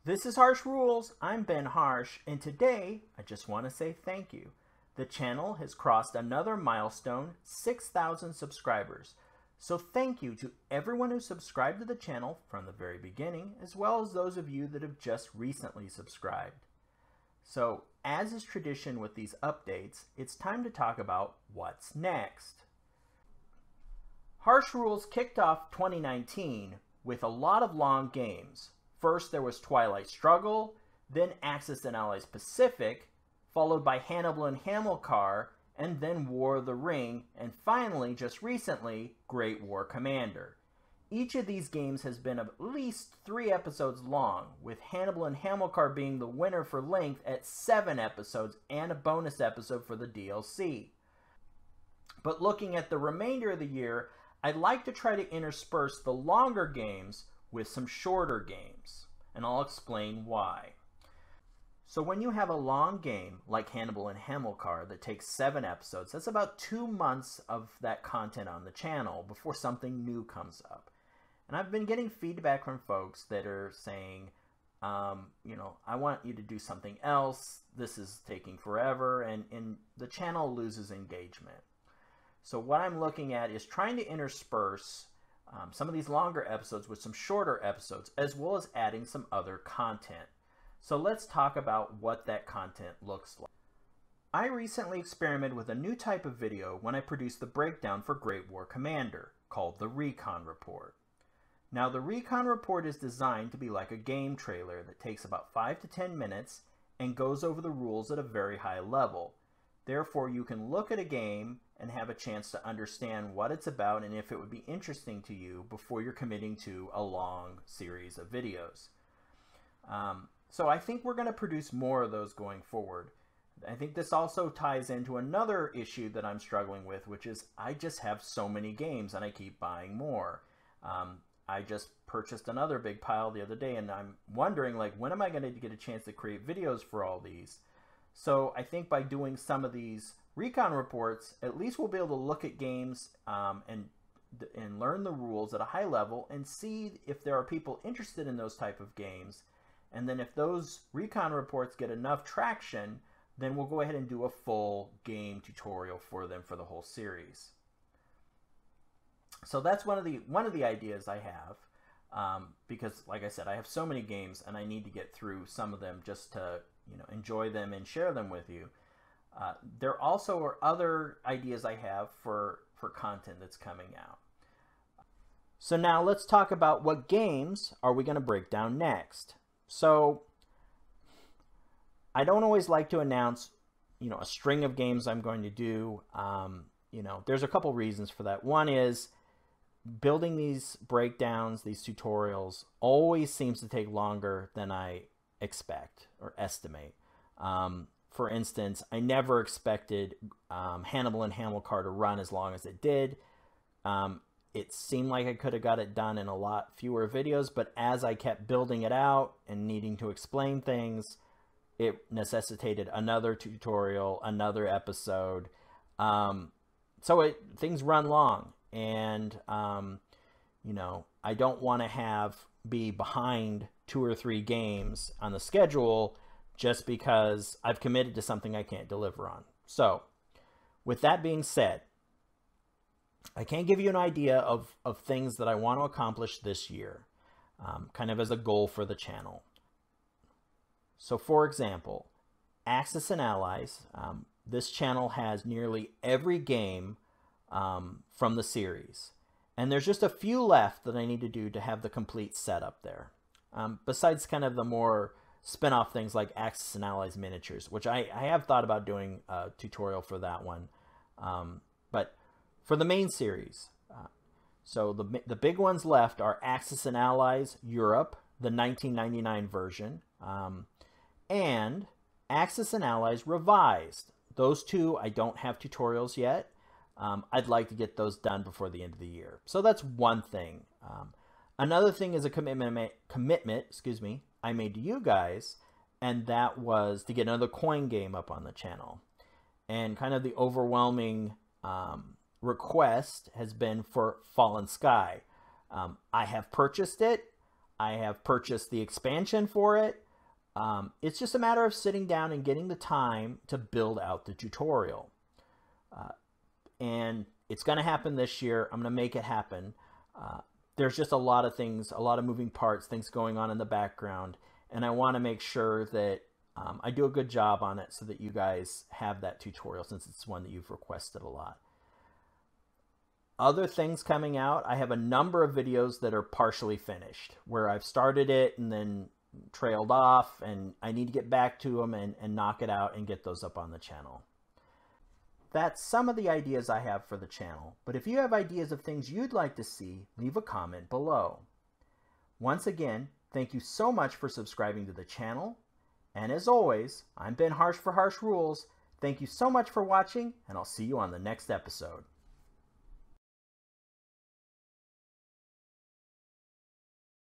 This is Harsh Rules. I'm Ben Harsh, and today I just want to say thank you. The channel has crossed another milestone, 6,000 subscribers. So thank you to everyone who subscribed to the channel from the very beginning, as well as those of you that have just recently subscribed. So, as is tradition with these updates, it's time to talk about what's next. Harsh Rules kicked off 2019 with a lot of long games. First there was Twilight Struggle, then Axis and Allies Pacific, followed by Hannibal and Hamilcar, and then War of the Ring, and finally, just recently, Great War Commander. Each of these games has been at least 3 episodes long, with Hannibal and Hamilcar being the winner for length at 7 episodes and a bonus episode for the DLC. But looking at the remainder of the year, I'd like to try to intersperse the longer games with some shorter games, and I'll explain why. So when you have a long game like Hannibal and Hamilcar that takes 7 episodes, that's about 2 months of that content on the channel before something new comes up. And I've been getting feedback from folks that are saying, I want you to do something else, this is taking forever, and the channel loses engagement. So what I'm looking at is trying to intersperse some of these longer episodes with some shorter episodes, as well as adding some other content. So let's talk about what that content looks like. I recently experimented with a new type of video when I produced the breakdown for Great War Commander, called the Recon Report. Now the Recon Report is designed to be like a game trailer that takes about 5 to 10 minutes and goes over the rules at a very high level. Therefore, you can look at a game and have a chance to understand what it's about and if it would be interesting to you before you're committing to a long series of videos. So I think we're going to produce more of those going forward. I think this also ties into another issue that I'm struggling with, which is I just have so many games and I keep buying more. I just purchased another big pile the other day, and I'm wondering, like, when am I going to get a chance to create videos for all these? So I think by doing some of these recon reports, at least we'll be able to look at games and learn the rules at a high level and see if there are people interested in those type of games. And then if those recon reports get enough traction, then we'll go ahead and do a full game tutorial for them for the whole series. So that's one of the ideas I have, because like I said, I have so many games and I need to get through some of them just to enjoy them and share them with you. There also are other ideas I have for content that's coming out. So now let's talk about what games are we going to break down next. So I don't always like to announce, a string of games I'm going to do. There's a couple reasons for that. One is building these breakdowns, these tutorials, always seems to take longer than I expect or estimate. For instance, I never expected Hannibal and Hamilcar to run as long as it did. It seemed like I could have got it done in a lot fewer videos, but as I kept building it out and needing to explain things, it necessitated another tutorial, another episode. Things run long, and I don't want to be behind 2 or 3 games on the schedule just because I've committed to something I can't deliver on. So with that being said, I can't give you an idea of things that I want to accomplish this year, kind of as a goal for the channel. So for example, Axis and Allies, this channel has nearly every game from the series. And there's just a few left that I need to do to have the complete setup there. Besides kind of the more spin-off things like Axis and Allies miniatures, which I have thought about doing a tutorial for that one. But for the main series, so the big ones left are Axis and Allies Europe, the 1999 version, and Axis and Allies Revised. Those two I don't have tutorials yet. I'd like to get those done before the end of the year. So that's one thing. Another thing is a commitment I made to you guys, and that was to get another coin game up on the channel. And kind of the overwhelming request has been for Fallen Sky. I have purchased it. I have purchased the expansion for it. It's just a matter of sitting down and getting the time to build out the tutorial. And it's going to happen this year. I'm going to make it happen. There's just a lot of things, a lot of moving parts, things going on in the background. And I want to make sure that I do a good job on it so that you guys have that tutorial, since it's one that you've requested a lot. Other things coming out, I have a number of videos that are partially finished, where I've started it and then trailed off, and I need to get back to them and knock it out and get those up on the channel. That's some of the ideas I have for the channel, but if you have ideas of things you'd like to see, leave a comment below. Once again, thank you so much for subscribing to the channel, and as always, I'm Ben Harsh for Harsh Rules. Thank you so much for watching, and I'll see you on the next episode.